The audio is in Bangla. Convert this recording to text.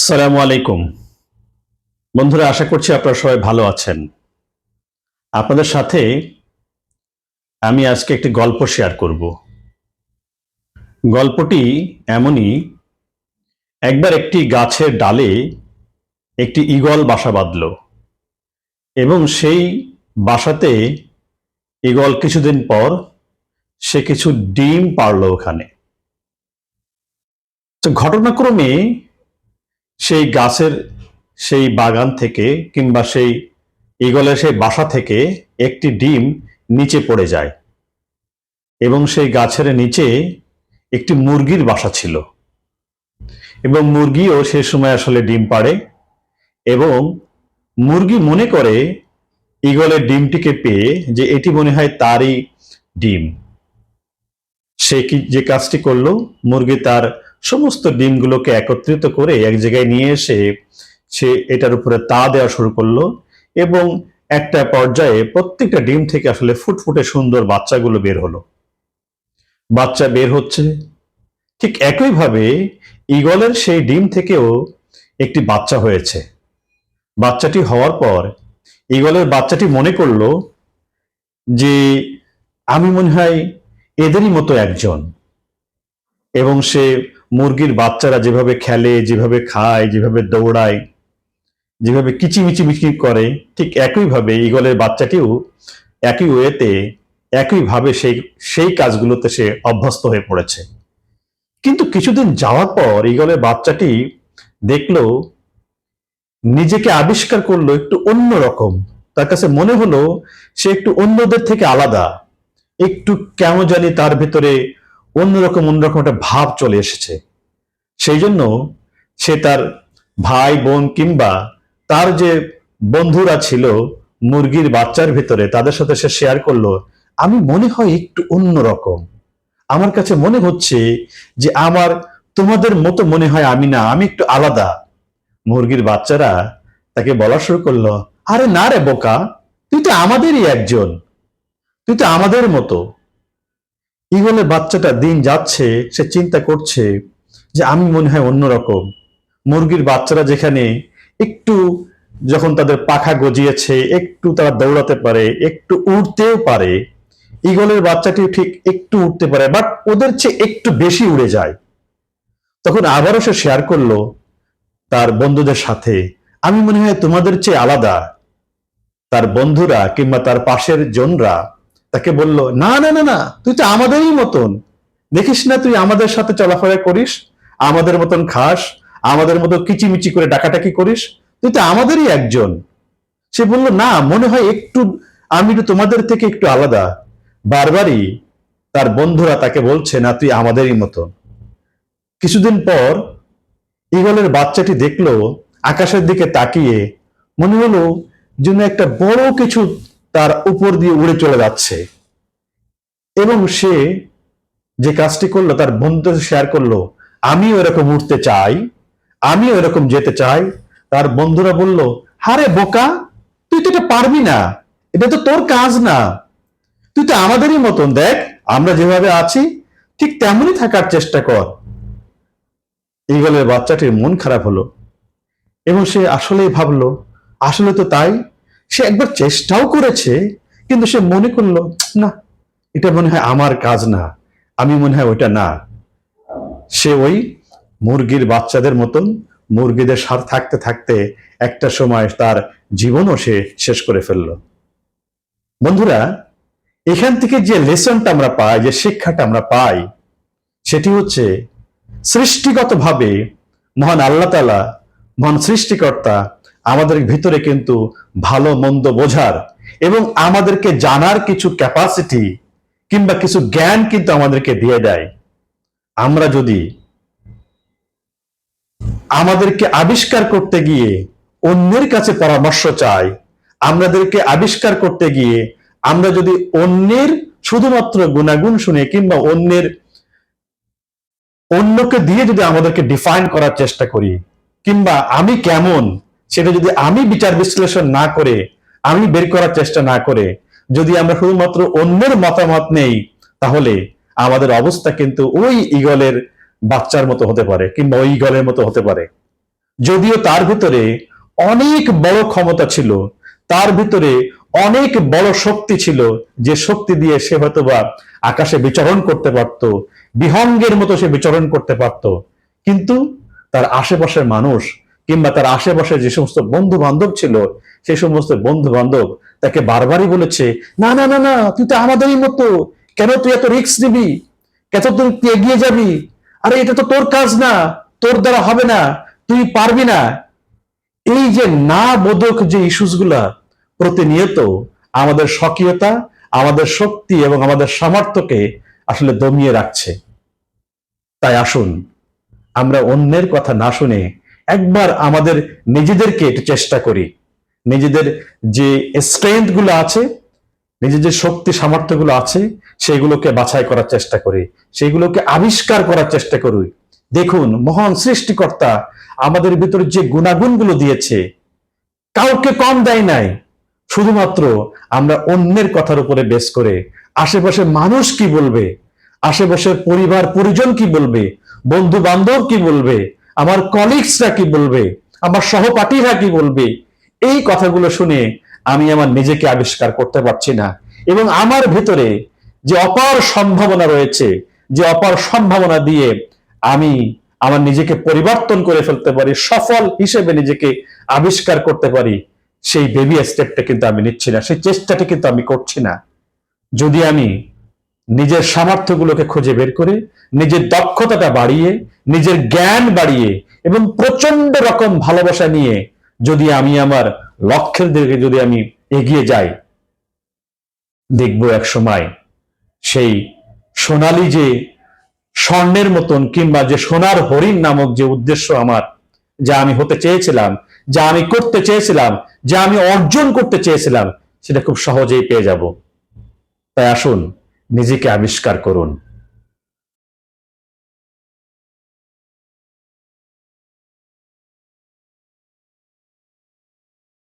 আসসালামু আলাইকুম বন্ধুরা, আশা করছি আপনারা সবাই ভালো আছেন। আপনাদের সাথে আমি আজকে একটি গল্প শেয়ার করব। গল্পটি এমনই, একবার একটি গাছের ডালে একটি ঈগল বাসা বাঁধল এবং সেই বাসাতে ঈগল কিছুদিন পর সে কিছু ডিম পাড়ল ওখানে। তো ঘটনাক্রমে সেই গাছের সেই বাগান থেকে কিংবা সেই ঈগলের সেই বাসা থেকে একটি ডিম নিচে পড়ে যায় এবং সেই গাছের নিচে একটি মুরগির বাসা ছিল এবং মুরগিও সে সময় আসলে ডিম পাড়ে এবং মুরগি মনে করে ঈগলের ডিমটিকে পেয়ে যে এটি মনে হয় তারই ডিম। সে কি যে কাজটি করলো, মুরগি তার সমস্ত ডিমগুলোকে একত্রিত করে এক জায়গায় নিয়ে এসে সে এটার উপরে তা দেওয়া শুরু করলো এবং একটা পর্যায়ে প্রত্যেকটা ডিম থেকে আসলে ফুটফুটে সুন্দর বাচ্চাগুলো বের হলো। বাচ্চা বের হচ্ছে, ঠিক একইভাবে ঈগলের সেই ডিম থেকেও একটি বাচ্চা হয়েছে। বাচ্চাটি হওয়ার পর ঈগলের বাচ্চাটি মনে করলো যে আমি মনে হয় এদেরই মতো একজন, এবং সে মুরগির বাচ্চারা যেভাবে খেলে, যেভাবে খায়, যেভাবে দৌড়ায়, যেভাবে কিচিমিচিমিচি করে, ঠিক একইভাবে ঈগলের বাচ্চাটিও একই ওয়েতে একইভাবে সেই সেই কাজগুলোতে সে অভ্যস্ত হয়ে পড়েছে। কিন্তু কিছুদিন যাওয়ার পর ঈগলের বাচ্চাটি দেখলো, নিজেকে আবিষ্কার করলো একটু অন্যরকম। তার কাছে মনে হলো সে একটু অন্যদের থেকে আলাদা, একটু কেমন জানি তার ভিতরে অন্যরকম অন্যরকম একটা ভাব চলে এসেছে। সেই জন্য সে তার ভাই বোন কিংবা তার যে বন্ধুরা ছিল মুরগির বাচ্চার ভিতরে, তাদের সাথে সে শেয়ার করলো, আমি মনে হয় একটু অন্যরকম, আমার কাছে মনে হচ্ছে যে আমার তোমাদের মতো মনে হয় আমি না, আমি একটু আলাদা। মুরগির বাচ্চারা তাকে বলা শুরু করলো, আরে না রে বোকা, তুই তো আমাদেরই একজন, তুই তো আমাদের মতো। ঈগলের বাচ্চাটা দিন যাচ্ছে, সে চিন্তা করছে যে আমি মনে হয় অন্যরকম। মুরগির বাচ্চারা যেখানে একটু, যখন তাদের পাখা গজিয়েছে, একটু তারা দৌড়াতে পারে, একটু উড়তেও পারে, ঈগলের বাচ্চাটি ঠিক একটু উঠতে পারে, বাট ওদের চেয়ে একটু বেশি উড়ে যায়। তখন আবারও সে শেয়ার করলো তার বন্ধুদের সাথে, আমি মনে হয় তোমাদের চেয়ে আলাদা। তার বন্ধুরা কিংবা তার পাশের জনরা তাকে বলল, না না না না, তুই তো আমাদেরই মতন, দেখিস না তুই আমাদের সাথে চলাফেরা করিস, আমাদের মতন খাস, আমাদের মতো কিচিমিচি করে ডাকাটাকি করিস, তুই তো আমাদেরই একজন। সে বলল, না মনে হয় একটু, আমি তো তোমাদের থেকে একটু আলাদা। বারবারই তার বন্ধুরা তাকে বলছে, না তুই আমাদেরই মতন। কিছুদিন পর ঈগলের বাচ্চাটি দেখলো আকাশের দিকে তাকিয়ে, মনে হলো যেন একটা বড় কিছু তার উপর দিয়ে উড়ে চলে যাচ্ছে, এবং সে যে কাজটি করলো তার বন্ধুদের শেয়ার করলো, আমিও এরকম উঠতে চাই, আমিও এরকম যেতে চাই। তার বন্ধুরা বলল, হারে বোকা, তুই তো এটা পারবি না, এটা তো তোর কাজ না, তুই তো আমাদেরই মতন, দেখ আমরা যেভাবে আছি ঠিক তেমনই থাকার চেষ্টা কর। ঈগলের বাচ্চাটির মন খারাপ হলো এবং সে আসলেই ভাবলো, আসলে তো তাই, সে একবার চেষ্টাও করেছে, কিন্তু সে মনে করলো, না এটা মনে হয় আমার কাজ না, আমি মনে হয় ওইটা না। সে ওই মুরগির বাচ্চাদের মতন মুরগিদের সাথে থাকতে থাকতে একটা সময় তার জীবনও সে শেষ করে ফেললো। বন্ধুরা, এখান থেকে যে লেসনটা আমরা পাই, যে শিক্ষাটা আমরা পাই, সেটি হচ্ছে সৃষ্টিগতভাবে মহান আল্লাহ তাআলা, মহান সৃষ্টিকর্তা আমাদের ভিতরে কিন্তু ভালো মন্দ বোঝার এবং আমাদেরকে জানার কিছু ক্যাপাসিটি কিংবা কিছু জ্ঞান কিন্তু আমাদেরকে দিয়ে দেয়। আমরা যদি আমাদেরকে আবিষ্কার করতে গিয়ে অন্যের কাছে পরামর্শ চাই, আমাদেরকে আবিষ্কার করতে গিয়ে আমরা যদি অন্যের শুধুমাত্র গুণাগুণ শুনে কিংবা অন্যকে দিয়ে যদি আমাদেরকে ডিফাইন করার চেষ্টা করি, কিংবা আমি কেমন সেটা যদি আমি বিচার বিশ্লেষণ না করে, আমি বের করার চেষ্টা না করে যদি আমরা শুধুমাত্র অন্যের মতামত নেই, তাহলে আমাদের অবস্থা কিন্তু ওই ঈগলের বাচ্চার মতো হতে পারে কিংবা ওই ঈগলের মতো হতে পারে। যদিও তার ভিতরে অনেক বড় ক্ষমতা ছিল, তার ভিতরে অনেক বড় শক্তি ছিল, যে শক্তি দিয়ে সে হয়তোবা আকাশে বিচরণ করতে পারত, বিহঙ্গের মতো সে বিচরণ করতে পারত, কিন্তু তার আশেপাশের মানুষ কিংবা তার আশেপাশে যে সমস্ত বন্ধু বান্ধব ছিল, সেই সমস্ত বন্ধু বান্ধব তাকে বারবারই বলেছে, না না না না, তুই তো আমাদেরই মতো, কেন তুই এত রিস্ক নিবি, কেন তুই এগিয়ে যাবি, আরে এটা তো তোর কাজ না, তোর দ্বারা হবে না, তুই পারবি না। এই যে না বোধক যে ইস্যুস গুলা প্রতিনিয়ত আমাদের স্বকীয়তা, আমাদের শক্তি এবং আমাদের সামর্থ্যকে আসলে দমিয়ে রাখছে। তাই আসুন আমরা অন্যের কথা না শুনে একবার আমাদের নিজেদেরকে একটু চেষ্টা করি, নিজেদের যে স্ট্রেংথ গুলো আছে, নিজের যে শক্তি সামর্থ্য গুলো আছে, সেগুলোকে বাছাই করার চেষ্টা করি, সেগুলোকে আবিষ্কার করার চেষ্টা করি। দেখুন, মহান সৃষ্টিকর্তা আমাদের ভিতরে যে গুণাগুণগুলো দিয়েছে, কাউকে কম দেয় নাই। শুধুমাত্র আমরা অন্যের কথার উপরে বেস করে, আশেপাশের মানুষ কি বলবে, আশেপাশের পরিবার পরিজন কি বলবে, বন্ধু বান্ধব কি বলবে, আমার কলিগসরা কি বলবে, আমার সহপাঠীরা কি বলবে, এই কথাগুলো শুনে আমি আমার নিজেকে আবিষ্কার করতে পারছি না। এবং আমার ভেতরে যে অপার সম্ভাবনা রয়েছে, যে অপার সম্ভাবনা দিয়ে আমি আমার নিজেকে পরিবর্তন করে ফেলতে পারি, সফল হিসেবে নিজেকে আবিষ্কার করতে পারি, সেই বেবি স্টেপটা কিন্তু আমি নিচ্ছি না, সেই চেষ্টাটা কিন্তু আমি করছি না। যদি আমি নিজের সামর্থ্যগুলোকে খুঁজে বের করে, নিজের দক্ষতাটা বাড়িয়ে, নিজের জ্ঞান বাড়িয়ে এবং প্রচন্ড রকম ভালোবাসা নিয়ে যদি আমি আমার লক্ষ্যের দিকে যদি আমি এগিয়ে যাই, দেখবো এক সময় সেই সোনালী যে স্বর্ণের মতন কিংবা যে সোনার হরিণ নামক যে উদ্দেশ্য আমার, যা আমি হতে চেয়েছিলাম, যা আমি করতে চেয়েছিলাম, যা আমি অর্জন করতে চেয়েছিলাম, সেটা খুব সহজেই পেয়ে যাব। তাই আসুন নিজেকে আবিষ্কার করুন।